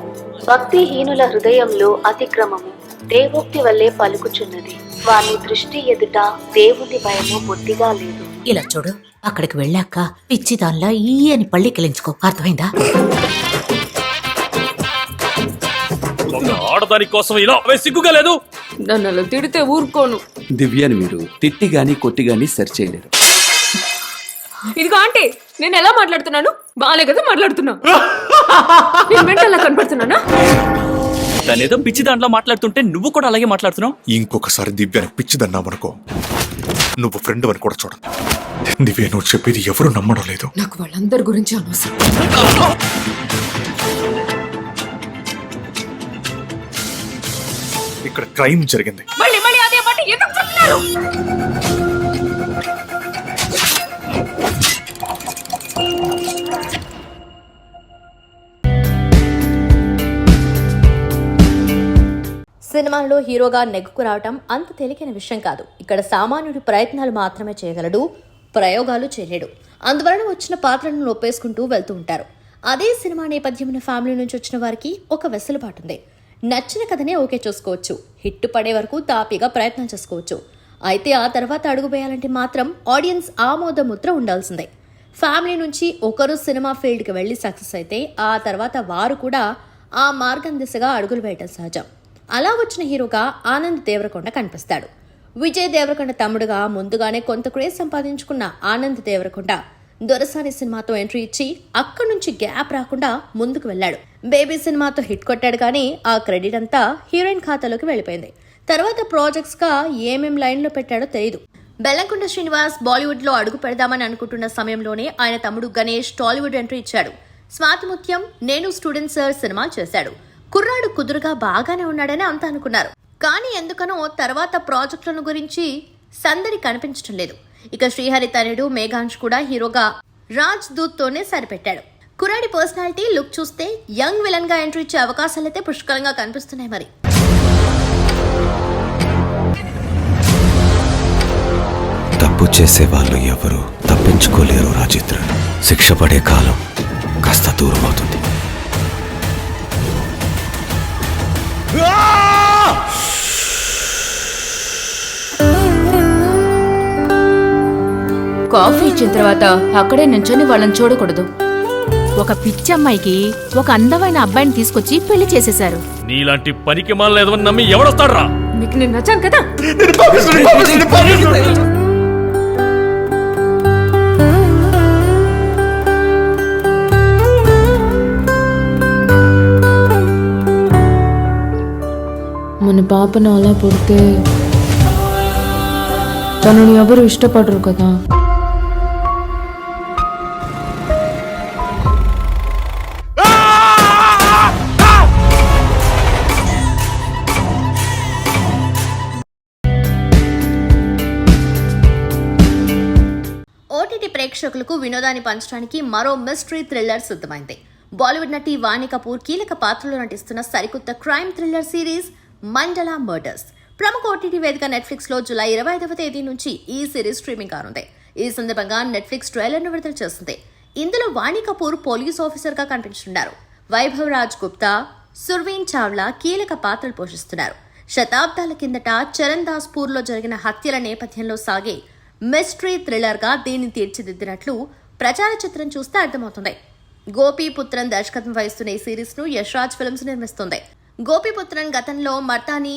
భక్తిహీనుల హృదయంలో అతిక్రమము దేవోక్తి వల్లే పలుకుచున్నది. వాని దృష్టి ఎదుట దేవుని భయము బొత్తిగా లేదు. ఇలా చూడు, అక్కడికి వెళ్ళాక పిచ్చి దానిలా ఈ అని పళ్ళికిలించుకో. అర్థమైందా? ఆడదాని కోసం ఇలా సిగ్గుగా లేదు. నన్ను అలా తిడితే ఊరుకోను. దివ్యాని మీరు తిట్టి గాని కొట్టి గాని సరి చేయలేరు. ఇదిగో ఆంటీ, నేను ఎలా మాట్లాడుతున్నాను? బాగాలే కదా మాట్లాడుతున్నా. నేను మెంటల్లా కనపడుతున్నానా? తనేదో పిచ్చి దాంట్లో మాట్లాడుతుంటే నువ్వు కూడా అలాగే మాట్లాడుతున్నావు. ఇంకొకసారి దివ్యాని పిచ్చిదన్నామనుకో, నువ్వు ఫ్రెండ్ అని కూడా చూడను. దివ్య నువ్వు చెప్పేది ఎవరు నమ్మడం లేదు. నాకు వాళ్ళందరి గురించి అనవసరం. ఇక్కడ క్రైమ్ జరిగింది. మళ్ళీ మళ్ళీ అదే మాట ఎందుకు చెప్తున్నారు? సినిమాల్లో హీరోగా నెగ్గుకు రావటం అంత తేలికైన విషయం కాదు. ఇక్కడ సామాన్యుడి ప్రయత్నాలు మాత్రమే చేయగలడు, ప్రయోగాలు చేయలేడు. అందువలన వచ్చిన పాత్రను నొప్పేసుకుంటూ వెళ్తూ ఉంటారు. అదే సినిమా నేపథ్యం ఫ్యామిలీ నుంచి వచ్చిన వారికి ఒక వెసులుబాటుంది. నచ్చిన కథనే ఓకే చూసుకోవచ్చు. హిట్ పడే వరకు తాపీగా ప్రయత్నం చేసుకోవచ్చు. అయితే ఆ తర్వాత అడుగు వేయాలంటే మాత్రం ఆడియన్స్ ఆమోద ముద్ర ఉండాల్సిందే. ఫ్యామిలీ నుంచి ఒకరు సినిమా ఫీల్డ్కి వెళ్ళి సక్సెస్ అయితే ఆ తర్వాత వారు కూడా ఆ మార్గం దిశగా అడుగులు వేయటం సహజం. అలా వచ్చిన హీరోగా ఆనంద్ దేవరకొండ కనిపిస్తాడు. విజయ్ దేవరకొండ తమ్ముడుగా ముందుగానే కొంత క్రేజ్ సంపాదించుకున్న ఆనంద్ దేవరకొండ దొరసాని సినిమాతో ఎంట్రీ ఇచ్చి అక్కడి నుంచి గ్యాప్ రాకుండా ముందుకు వెళ్ళాడు. బేబీ సినిమాతో హిట్ కొట్టాడు కానీ ఆ క్రెడిట్ అంతా హీరోయిన్ ఖాతాలోకి వెళ్ళిపోయింది. తర్వాత ప్రాజెక్ట్స్ గా ఏమేం లైన్లో పెట్టాడో తెలియదు. బెల్లంకొండ శ్రీనివాస్ బాలీవుడ్ లో అడుగు పెడదామని అనుకుంటున్న సమయంలోనే ఆయన తమ్ముడు గణేష్ టాలీవుడ్ ఎంట్రీ ఇచ్చాడు. స్వాతి ముత్యం, నేను స్టూడెంట్ సార్ సినిమాలు చేశాడు. కుర్రాడు కుదురుగా బాగానే ఉన్నాడని అంతా అనుకున్నారు. కానీ ఎందుకనో తర్వాత ప్రాజెక్టులను గురించి సందడి కనిపించడం లేదు. ఇక శ్రీహరి తనయుడు మేఘాంష్ కూడా హీరోగా రాజ్ దూత్ తోనే సరిపెట్టాడు. కుర్రాడి పర్సనాలిటీ, లుక్ చూస్తే యంగ్ విలన్ గా ఎంట్రీ ఇచ్చే అవకాశాలైతే పుష్కలంగా కనిపిస్తున్నాయి. మరి తప్పు చేసే వాళ్ళు ఎవరు తప్పించుకోలేరు రాజేంద్ర. శిక్ష పడే కాలం కాస్త దూరం అవుతుంది. కాఫీ ఇచ్చిన తర్వాత అక్కడే నించొని వాళ్ళని చూడకూడదు. ఒక పిచ్చమ్మాయికి ఒక అందమైన అబ్బాయిని తీసుకొచ్చి పెళ్లి చేసేశారు. నీలాంటి పనికి మాల లేదని నమ్మి ఎవడొస్తాడ్రా? మీకు నేను నచ్చాను కదా. మన పాపను అలా పుడితే తనని ఎవరు ఇష్టపడరు కదా. ఓటీటీ ప్రేక్షకులకు వినోదాన్ని పంచడానికి మరో మిస్టరీ థ్రిల్లర్ సిద్ధమైంది. బాలీవుడ్ నటి వాణి కపూర్ కీలక పాత్రలో నటిస్తున్న సరికొత్త క్రైమ్ థ్రిల్లర్ సిరీస్ మండలా మర్డర్స్ ప్రముఖ ఓటీటీ వేదిక నెట్ఫ్లిక్స్ లో జూలై 25వ తేదీ నుంచి ఈ సిరీస్ స్ట్రీమింగ్ కానుంది. ఈ సందర్భంగా నెట్ఫ్లిక్స్ ట్రైలర్ ను విడుదల చేసింది. ఇందులో వాణి కపూర్ పోలీస్ ఆఫీసర్ గా కనిపించనున్నారు. వైభవ్ రాజ్ గుప్తా, సుర్వీన్ చావ్లా కీలక పాత్రలు పోషిస్తున్నారు. శతాబ్దాల కిందట చరణ్ దాస్పూర్ లో జరిగిన హత్యల నేపథ్యంలో సాగే మిస్టరీ థ్రిల్లర్ గా దీన్ని తీర్చిదిద్దినట్లు ప్రచార చిత్రం చూస్తే అర్థమవుతుంది. గోపీపుత్రన్ దర్శకత్వం వహిస్తున్న ఈ సిరీస్ ను యశ్రాజ్ ఫిల్మ్స్ నిర్మిస్తుంది. గోపీపుత్రన్ గతంలో మర్దానీ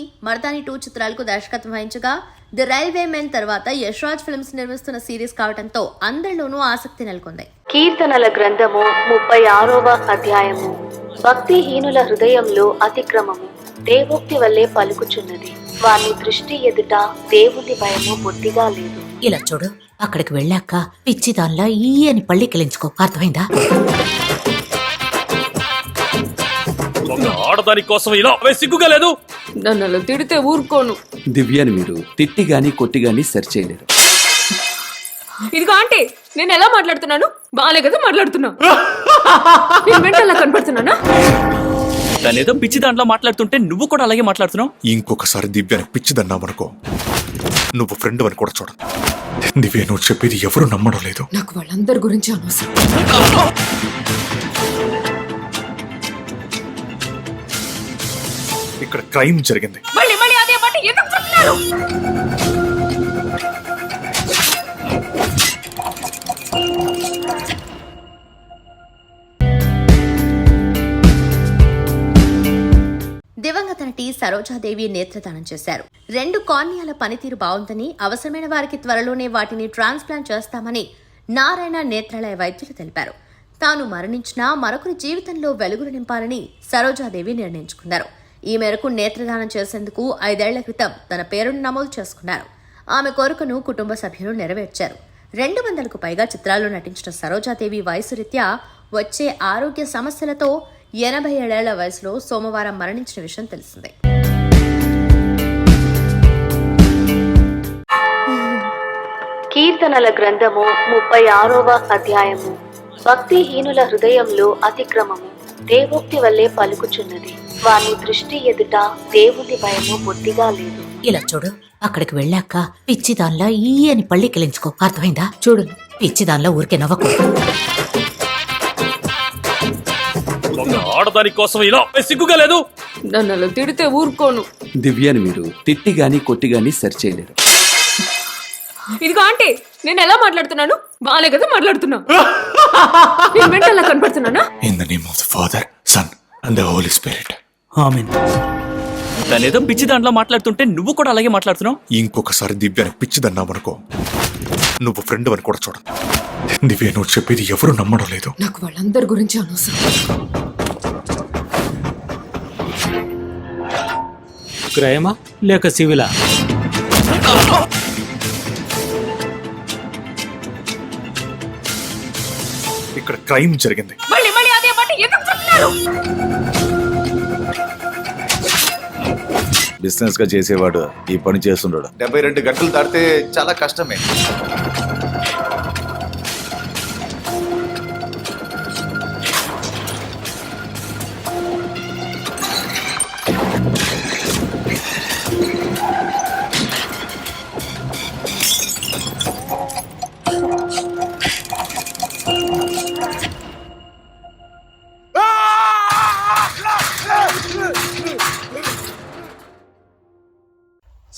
2 చిత్రాలకు దర్శకత్వం వహించగా ది రైల్వే మెన్ తర్వాత యశ్రాజ్ ఫిల్మ్స్ నిర్మిస్తున్న సిరీస్ కావడంతో అందరిలోనూ ఆసక్తి నెలకొంది. కీర్తనల గ్రంథము 36వ అధ్యాయము. భక్తిహీనుల హృదయంలో అతిక్రమము దేవోక్తి వల్లే పలుకుచున్నది. వాని దృష్టి ఎదుట దేవుని భయము బొత్తిగా లేదు. ఇలా చూడు, అక్కడికి వెళ్ళాక పిచ్చి దానిలా ఈ అని పళ్ళికిలించుకో. అర్థమైందా? ఆడదాని కోసం ఇలా సిగ్గుగా లేదు. నన్ను అలా తిడితే ఊరుకోను. దివ్యాని మీరు తిట్టి గాని కొట్టి గాని సెర్చ్ చేయలేరు. ఇదిగో ఆంటీ, నేను ఎలా మాట్లాడుతున్నాను? బాగాలే కదా మాట్లాడుతున్నా. నేను మెంటల్లా కనపడుతున్నానా? తనేదో పిచ్చి దాంట్లో మాట్లాడుతుంటే నువ్వు కూడా అలాగే మాట్లాడుతున్నావు. ఇంకొకసారి దివ్యాని పిచ్చిదన్నామనుకో, నువ్వు ఫ్రెండ్ అని కూడా చూడను. దివ్య, నువ్వు చెప్పేది ఎవరు నమ్మడం లేదు. నాకు వాళ్ళందరి గురించి అనవసరం. ఇక్కడ క్రైమ్ జరిగింది. మళ్ళీ మళ్ళీ అదే మాట ఎందుకు చెప్తున్నారు? దివంగత నటి సరోజాదేవి నేత్రదానం చేశారు. 2 కార్నియాల పనితీరు బాగుందని, అవసరమైన వారికి త్వరలోనే వాటిని ట్రాన్స్ప్లాంట్ చేస్తామని నారాయణ నేత్రాలయ వైద్యులు తెలిపారు. తాను మరణించినా మరొకరి జీవితంలో వెలుగులు నింపాలని సరోజాదేవి నిర్ణయించుకున్నారు. ఈ మేరకు నేత్రదానం చేసేందుకు 5 ఏళ్ల క్రితం తన పేరును నమోదు చేసుకున్నారు. ఆమె కోరికను కుటుంబ సభ్యులు నెరవేర్చారు. 200కు పైగా చిత్రాల్లో నటించిన సరోజాదేవి వయసు రీత్యా వచ్చే ఆరోగ్య సమస్యలతో 87 ఏళ్ల వయసులో సోమవారం మరణించిన విషయం తెలిసిందే. కీర్తనల గ్రంథము 36వ అధ్యాయము. భక్తిహీనుల హృదయంలో అతిక్రమము దేవోక్తి వల్లే పలుకుచున్నది. వాని దృష్టి ఎదుట దేవుని భయము బొత్తిగా లేదు. ఇలా చూడు, అక్కడికి వెళ్ళాక పిచ్చి దానిలా ఈ అని పళ్ళికిలించుకో. అర్థమైందా? చూడు, పిచ్చి దానిలో ఊరికే నవ్వకు. ఆడదాని కోసం ఇలా సిగ్గుగా లేదు. నన్ను అలా తిడితే ఊరుకోను. దివ్యాని మీరు తిట్టి గాని కొట్టి గాని సెర్చ్ చేయలేరు. ఇదిగో ఆంటీ, నేను ఎలా మాట్లాడుతున్నాను? బాగాలే కదా మాట్లాడుతున్నా. నేను మెంటల్లా కనపడుతున్నానా? In the name of the father, son and the holy spirit. Amen. తనేదో పిచ్చి దాంట్లో మాట్లాడుతుంటే నువ్వు కూడా అలాగే మాట్లాడుతున్నావు. ఇంకొకసారి దివ్యాని పిచ్చిదన్నామనుకో, నువ్వు ఫ్రెండ్ అని కూడా చూడను. దివ్య నువ్వు చెప్పేది ఎవరు నమ్మడం లేదు. నాకు వాళ్ళందరి గురించి అనవసరం. క్రైమా లేక సివిలా? ఇక్కడ క్రైమ్ జరిగింది. మళ్ళీ మళ్ళీ అదే మాట ఎందుకు చెప్తున్నారు? బిజినెస్ గా చేసేవాడు ఈ పని చేస్తుండడు. 72 గంటలు దాటితే చాలా కష్టమే.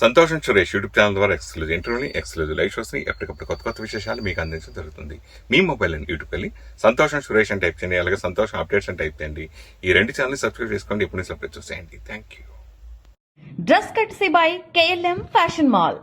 సంతోషం సురేష్ యూట్యూబ్ ఛానల్ ద్వారా ఎక్స్క్లూజివ్ ఇంటర్వ్యూని, ఎక్స్క్లూజివ్ లైవ్ షోస్ని, ఎప్పటికప్పుడు కొత్త కొత్త విశేషాలు మీకు అందించడం జరుగుతుంది. మీ మొబైల్ అని యూట్యూబ్ వెళ్ళి సంతోషం సురేష్ అని టైప్ చేయండి, అలాగే సంతోషం అప్డేట్స్ అని టైప్ చేయండి. ఈ 2 ఛానల్ని సబ్స్క్రైబ్ చేసుకోండి. ఇప్పుడు నుంచి సబ్స్క్రైబ్ చూసేయండి. Thank you. Dress courtesy by KLM fashion mall.